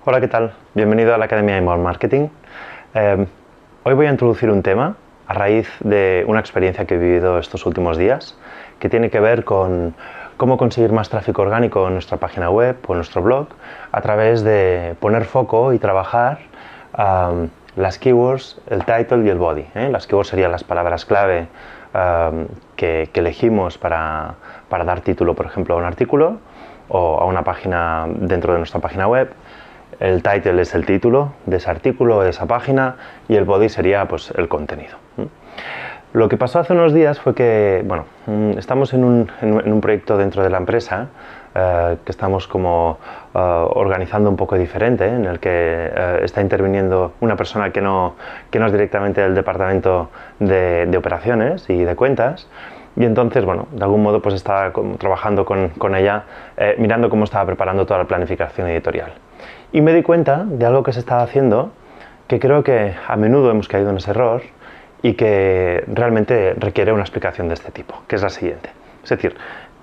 Hola, ¿qué tal? Bienvenido a la Academia de Email Marketing. Hoy voy a introducir un tema a raíz de una experiencia que he vivido estos últimos días que tiene que ver con cómo conseguir más tráfico orgánico en nuestra página web o en nuestro blog a través de poner foco y trabajar las keywords, el title y el body. Las keywords serían las palabras clave que elegimos para dar título, por ejemplo, a un artículo o a una página dentro de nuestra página web. El title es el título de ese artículo, de esa página, y el body sería pues el contenido. Lo que pasó hace unos días fue que, bueno, estamos en un proyecto dentro de la empresa que estamos como organizando un poco diferente, en el que está interviniendo una persona que no es directamente del departamento de operaciones y de cuentas. Y entonces, bueno, de algún modo pues estaba trabajando con ella, mirando cómo estaba preparando toda la planificación editorial. Y me di cuenta de algo que se estaba haciendo, que creo que a menudo hemos caído en ese error y que realmente requiere una explicación de este tipo, que es la siguiente. Es decir,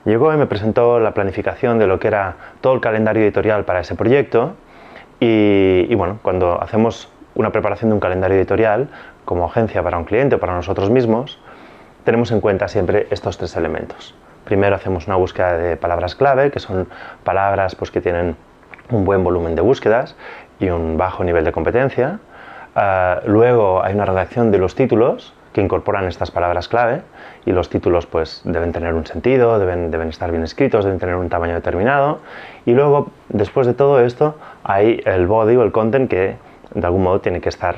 llegó y me presentó la planificación de lo que era todo el calendario editorial para ese proyecto y bueno, cuando hacemos una preparación de un calendario editorial como agencia para un cliente o para nosotros mismos, tenemos en cuenta siempre estos tres elementos. Primero hacemos una búsqueda de palabras clave, que son palabras pues, que tienen un buen volumen de búsquedas y un bajo nivel de competencia. Luego hay una redacción de los títulos que incorporan estas palabras clave y los títulos pues, deben tener un sentido, deben estar bien escritos, deben tener un tamaño determinado. Y luego, después de todo esto, hay el body o el content que de algún modo tiene que estar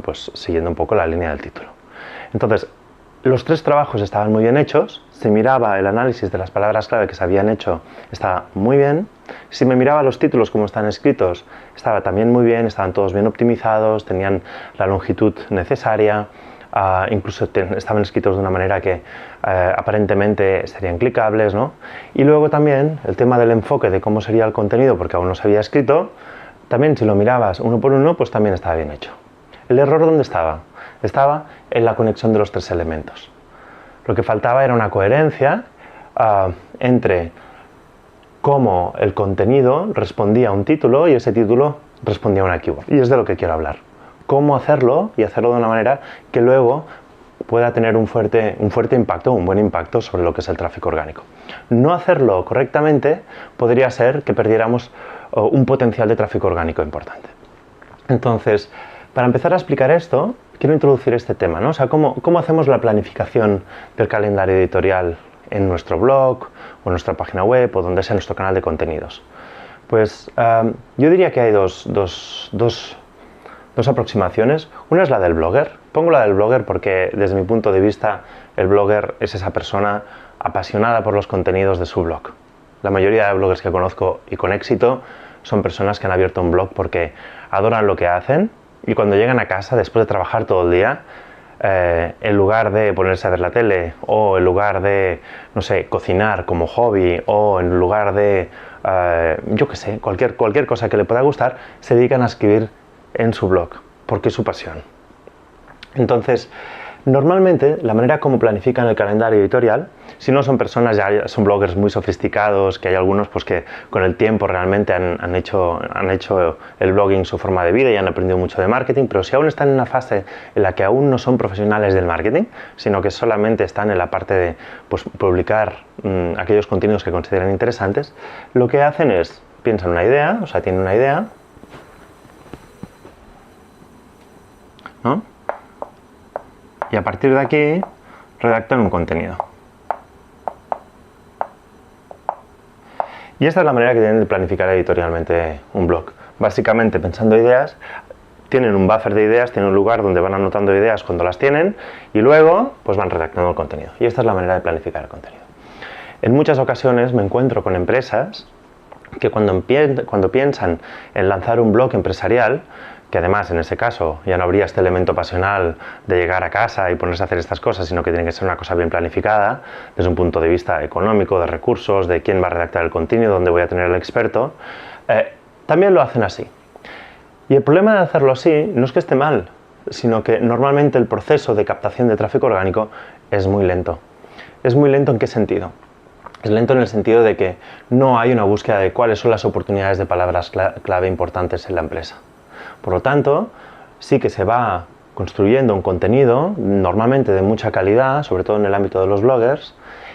pues, siguiendo un poco la línea del título. Entonces, los tres trabajos estaban muy bien hechos, se miraba el análisis de las palabras clave que se habían hecho, estaba muy bien. Si me miraba los títulos como están escritos, estaba también muy bien, estaban todos bien optimizados, tenían la longitud necesaria, incluso estaban escritos de una manera que aparentemente serían clicables, ¿no? Y luego también el tema del enfoque de cómo sería el contenido, porque aún no se había escrito, también si lo mirabas uno por uno, pues también estaba bien hecho. ¿El error dónde estaba? Estaba en la conexión de los tres elementos. Lo que faltaba era una coherencia entre cómo el contenido respondía a un título y ese título respondía a una keyword. Y es de lo que quiero hablar. Cómo hacerlo y hacerlo de una manera que luego pueda tener un fuerte impacto, un buen impacto sobre lo que es el tráfico orgánico. No hacerlo correctamente podría ser que perdiéramos un potencial de tráfico orgánico importante. Entonces, para empezar a explicar esto, quiero introducir este tema, ¿no? O sea, ¿cómo hacemos la planificación del calendario editorial en nuestro blog, o en nuestra página web, o donde sea nuestro canal de contenidos? Pues yo diría que hay dos aproximaciones. Una es la del blogger. Pongo la del blogger porque, desde mi punto de vista, el blogger es esa persona apasionada por los contenidos de su blog. La mayoría de bloggers que conozco y con éxito son personas que han abierto un blog porque adoran lo que hacen. Y cuando llegan a casa, después de trabajar todo el día, en lugar de ponerse a ver la tele o en lugar de, no sé, cocinar como hobby o en lugar de, yo qué sé, cualquier cosa que le pueda gustar, se dedican a escribir en su blog, porque es su pasión. Entonces, normalmente, la manera como planifican el calendario editorial, si no son personas, ya son bloggers muy sofisticados, que hay algunos pues, que con el tiempo realmente han hecho el blogging su forma de vida y han aprendido mucho de marketing, pero si aún están en una fase en la que aún no son profesionales del marketing, sino que solamente están en la parte de pues, publicar aquellos contenidos que consideran interesantes, lo que hacen es, piensan una idea, o sea, tienen una idea, ¿no? Y a partir de aquí, redactan un contenido. Y esta es la manera que tienen de planificar editorialmente un blog. Básicamente, pensando ideas, tienen un buffer de ideas, tienen un lugar donde van anotando ideas cuando las tienen y luego pues van redactando el contenido. Y esta es la manera de planificar el contenido. En muchas ocasiones me encuentro con empresas que cuando piensan en lanzar un blog empresarial, que además en ese caso ya no habría este elemento pasional de llegar a casa y ponerse a hacer estas cosas, sino que tiene que ser una cosa bien planificada desde un punto de vista económico, de recursos, de quién va a redactar el contenido, dónde voy a tener el experto, también lo hacen así. Y el problema de hacerlo así no es que esté mal, sino que normalmente el proceso de captación de tráfico orgánico es muy lento. ¿Es muy lento en qué sentido? Es lento en el sentido de que no hay una búsqueda de cuáles son las oportunidades de palabras clave importantes en la empresa. Por lo tanto, sí que se va construyendo un contenido, normalmente de mucha calidad, sobre todo en el ámbito de los bloggers,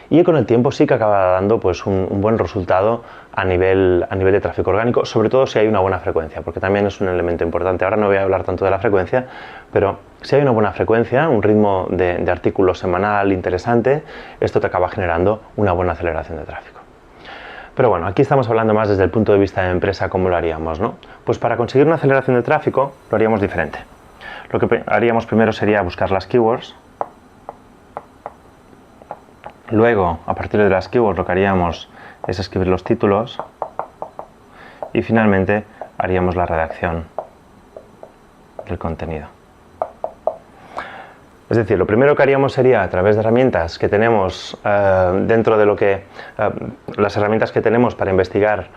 y con el tiempo sí que acaba dando pues, un buen resultado a nivel de tráfico orgánico, sobre todo si hay una buena frecuencia, porque también es un elemento importante. Ahora no voy a hablar tanto de la frecuencia, pero si hay una buena frecuencia, un ritmo de artículo semanal interesante, esto te acaba generando una buena aceleración de tráfico. Pero bueno, aquí estamos hablando más desde el punto de vista de empresa, ¿cómo lo haríamos, no? Pues para conseguir una aceleración de tráfico lo haríamos diferente. Lo que haríamos primero sería buscar las keywords. Luego, a partir de las keywords, lo que haríamos es escribir los títulos. Y finalmente, haríamos la redacción del contenido. Es decir, lo primero que haríamos sería, a través de herramientas que tenemos dentro de lo que... las herramientas que tenemos para investigar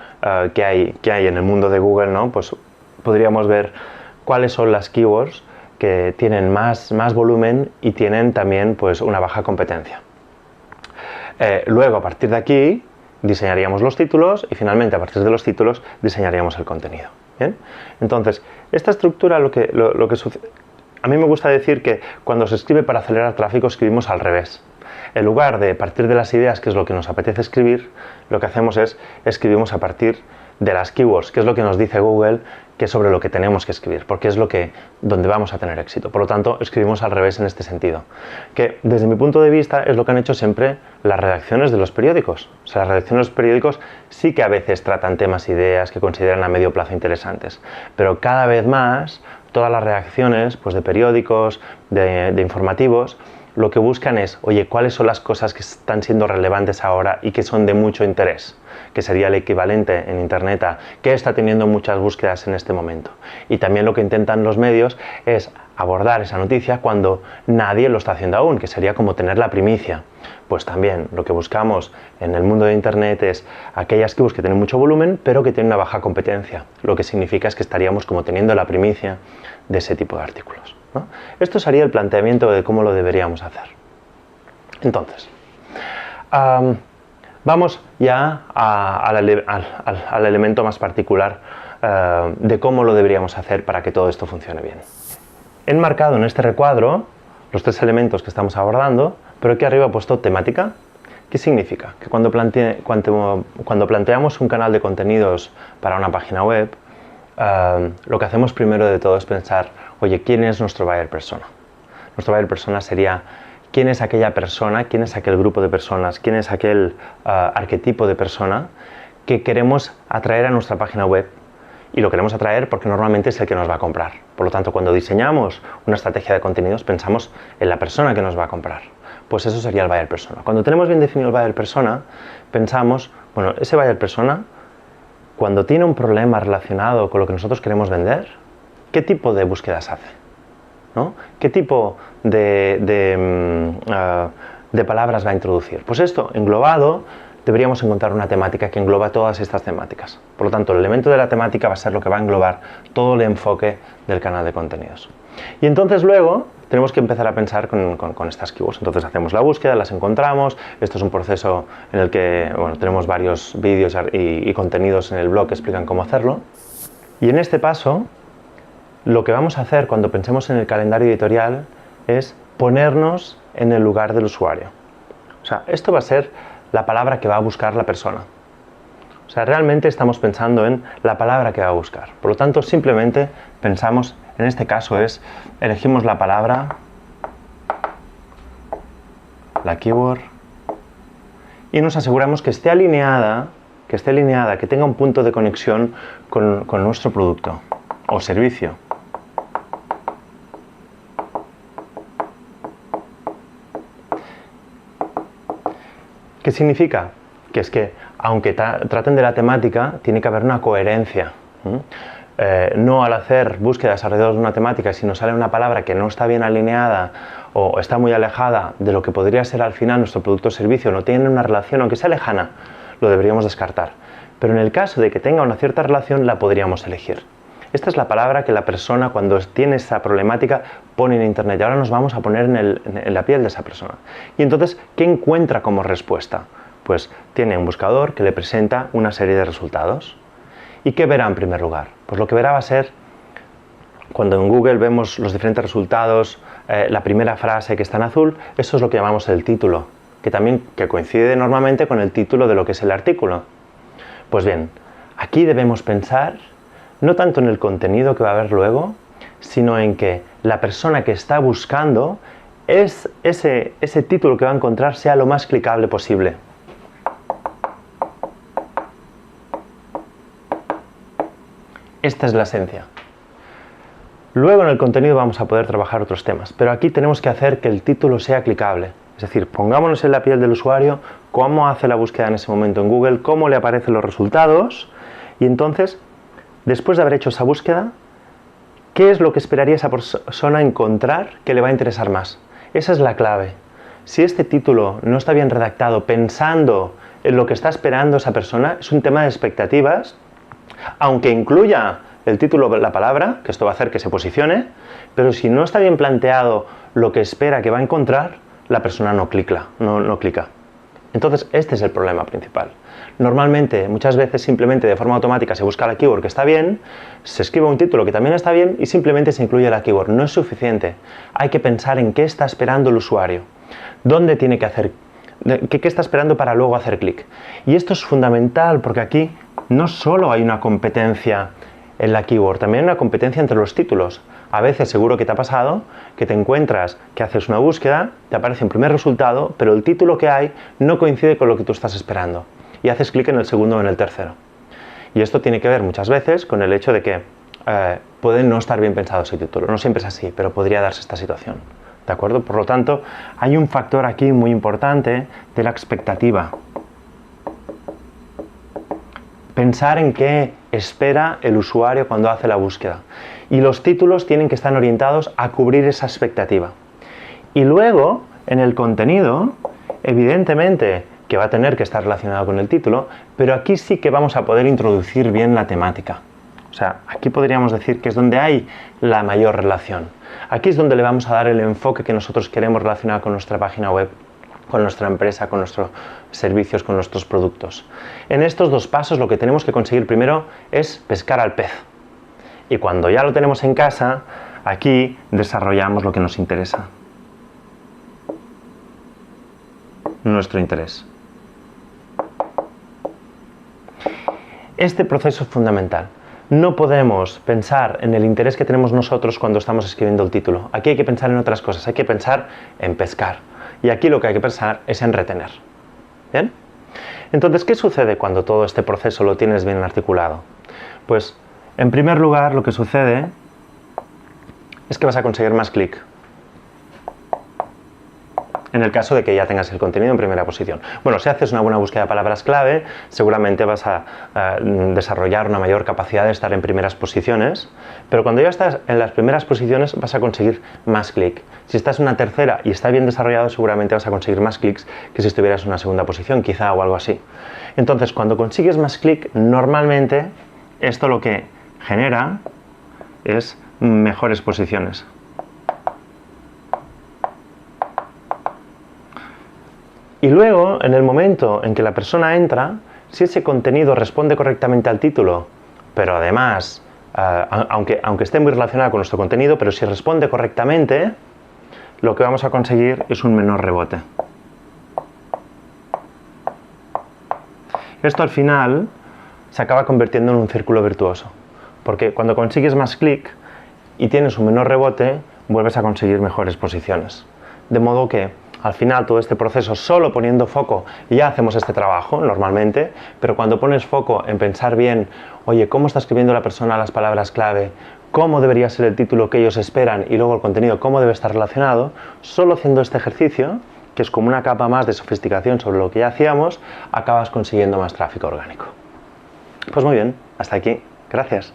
qué hay en el mundo de Google, ¿no? Pues podríamos ver cuáles son las keywords que tienen más volumen y tienen también pues, una baja competencia. Luego, a partir de aquí, diseñaríamos los títulos y finalmente, a partir de los títulos, diseñaríamos el contenido. ¿Bien? Entonces, esta estructura lo que sucede... A mí me gusta decir que cuando se escribe para acelerar tráfico, escribimos al revés. En lugar de partir de las ideas, que es lo que nos apetece escribir, lo que hacemos es escribimos a partir de las keywords, que es lo que nos dice Google, que es sobre lo que tenemos que escribir, porque es donde vamos a tener éxito. Por lo tanto, escribimos al revés en este sentido. Que desde mi punto de vista es lo que han hecho siempre las redacciones de los periódicos. O sea, las redacciones de los periódicos sí que a veces tratan temas, ideas que consideran a medio plazo interesantes, pero cada vez más todas las redacciones pues, de periódicos, de informativos, lo que buscan es, oye, ¿cuáles son las cosas que están siendo relevantes ahora y que son de mucho interés? Que sería el equivalente en Internet a ¿qué está teniendo muchas búsquedas en este momento? Y también lo que intentan los medios es abordar esa noticia cuando nadie lo está haciendo aún, que sería como tener la primicia. Pues también lo que buscamos en el mundo de Internet es aquellas keywords que tienen mucho volumen, pero que tienen una baja competencia. Lo que significa es que estaríamos como teniendo la primicia de ese tipo de artículos, ¿no? Esto sería el planteamiento de cómo lo deberíamos hacer. Entonces, vamos ya al elemento más particular de cómo lo deberíamos hacer para que todo esto funcione bien. He enmarcado en este recuadro los tres elementos que estamos abordando, pero aquí arriba he puesto temática. ¿Qué significa? Que cuando planteamos un canal de contenidos para una página web, lo que hacemos primero de todo es pensar, oye, ¿quién es nuestro buyer persona? Nuestro buyer persona sería quién es aquella persona, quién es aquel grupo de personas, quién es aquel arquetipo de persona que queremos atraer a nuestra página web. Y lo queremos atraer porque normalmente es el que nos va a comprar. Por lo tanto, cuando diseñamos una estrategia de contenidos, pensamos en la persona que nos va a comprar. Pues eso sería el buyer persona. Cuando tenemos bien definido el buyer persona, pensamos, bueno, ese buyer persona, cuando tiene un problema relacionado con lo que nosotros queremos vender, ¿qué tipo de búsquedas hace? ¿No? ¿Qué tipo de palabras va a introducir? Pues esto, englobado, deberíamos encontrar una temática que engloba todas estas temáticas. Por lo tanto, el elemento de la temática va a ser lo que va a englobar todo el enfoque del canal de contenidos. Y entonces luego tenemos que empezar a pensar con estas keywords. Entonces hacemos la búsqueda, las encontramos. Esto es un proceso en el que tenemos varios vídeos y contenidos en el blog que explican cómo hacerlo. Y en este paso, lo que vamos a hacer cuando pensemos en el calendario editorial es ponernos en el lugar del usuario. O sea, esto va a ser la palabra que va a buscar la persona. O sea, realmente estamos pensando en la palabra que va a buscar. Por lo tanto, simplemente pensamos, en este caso elegimos la palabra, la keyword, y nos aseguramos que esté alineada, que tenga un punto de conexión con nuestro producto o servicio. ¿Qué significa? Que es que, aunque traten de la temática, tiene que haber una coherencia. No al hacer búsquedas alrededor de una temática, si nos sale una palabra que no está bien alineada o está muy alejada de lo que podría ser al final nuestro producto o servicio, no tiene una relación, aunque sea lejana, lo deberíamos descartar. Pero en el caso de que tenga una cierta relación, la podríamos elegir. Esta es la palabra que la persona, cuando tiene esa problemática, pone en Internet. Y ahora nos vamos a poner en la piel de esa persona. Y entonces, ¿qué encuentra como respuesta? Pues tiene un buscador que le presenta una serie de resultados. ¿Y qué verá en primer lugar? Pues lo que verá va a ser, cuando en Google vemos los diferentes resultados, la primera frase que está en azul, eso es lo que llamamos el título, que coincide normalmente con el título de lo que es el artículo. Pues bien, aquí debemos pensar no tanto en el contenido que va a haber luego, sino en que la persona que está buscando ese título que va a encontrar sea lo más clicable posible. Esta es la esencia. Luego en el contenido vamos a poder trabajar otros temas, pero aquí tenemos que hacer que el título sea clicable. Es decir, pongámonos en la piel del usuario, cómo hace la búsqueda en ese momento en Google, cómo le aparecen los resultados, y entonces, después de haber hecho esa búsqueda, ¿qué es lo que esperaría esa persona encontrar que le va a interesar más? Esa es la clave. Si este título no está bien redactado pensando en lo que está esperando esa persona, es un tema de expectativas, aunque incluya el título, la palabra, que esto va a hacer que se posicione, pero si no está bien planteado lo que espera que va a encontrar, la persona no clica. Entonces, este es el problema principal. Normalmente, muchas veces, simplemente de forma automática se busca la keyword que está bien, se escribe un título que también está bien y simplemente se incluye la keyword. No es suficiente. Hay que pensar en qué está esperando el usuario. ¿Dónde tiene que hacer? ¿Qué está esperando para luego hacer clic? Y esto es fundamental porque aquí no solo hay una competencia en la keyword, también hay una competencia entre los títulos. A veces seguro que te ha pasado que te encuentras que haces una búsqueda, te aparece un primer resultado, pero el título que hay no coincide con lo que tú estás esperando. Y haces clic en el segundo o en el tercero. Y esto tiene que ver muchas veces con el hecho de que puede no estar bien pensado ese título. No siempre es así, pero podría darse esta situación. ¿De acuerdo? Por lo tanto, hay un factor aquí muy importante de la expectativa. Pensar en qué espera el usuario cuando hace la búsqueda. Y los títulos tienen que estar orientados a cubrir esa expectativa. Y luego, en el contenido, evidentemente que va a tener que estar relacionado con el título, pero aquí sí que vamos a poder introducir bien la temática. O sea, aquí podríamos decir que es donde hay la mayor relación. Aquí es donde le vamos a dar el enfoque que nosotros queremos relacionar con nuestra página web, con nuestra empresa, con nuestros servicios, con nuestros productos. En estos dos pasos lo que tenemos que conseguir primero es pescar al pez. Y cuando ya lo tenemos en casa, aquí desarrollamos lo que nos interesa. Nuestro interés. Este proceso es fundamental. No podemos pensar en el interés que tenemos nosotros cuando estamos escribiendo el título. Aquí hay que pensar en otras cosas, hay que pensar en pescar. Y aquí lo que hay que pensar es en retener. ¿Bien? Entonces, ¿qué sucede cuando todo este proceso lo tienes bien articulado? Pues, en primer lugar, lo que sucede es que vas a conseguir más clic. En el caso de que ya tengas el contenido en primera posición. Bueno, si haces una buena búsqueda de palabras clave, seguramente vas a desarrollar una mayor capacidad de estar en primeras posiciones, pero cuando ya estás en las primeras posiciones vas a conseguir más clic. Si estás en una tercera y está bien desarrollado, seguramente vas a conseguir más clics que si estuvieras en una segunda posición, quizá, o algo así. Entonces, cuando consigues más clic, normalmente esto lo que genera es mejores posiciones. Y luego, en el momento en que la persona entra, si ese contenido responde correctamente al título, pero además, aunque esté muy relacionado con nuestro contenido, pero si responde correctamente, lo que vamos a conseguir es un menor rebote. Esto al final se acaba convirtiendo en un círculo virtuoso, porque cuando consigues más clic y tienes un menor rebote, vuelves a conseguir mejores posiciones. De modo que al final todo este proceso, solo poniendo foco, ya hacemos este trabajo normalmente, pero cuando pones foco en pensar bien, oye, ¿cómo está escribiendo la persona las palabras clave? ¿Cómo debería ser el título que ellos esperan? Y luego el contenido, ¿cómo debe estar relacionado? Solo haciendo este ejercicio, que es como una capa más de sofisticación sobre lo que ya hacíamos, acabas consiguiendo más tráfico orgánico. Pues muy bien, hasta aquí. Gracias.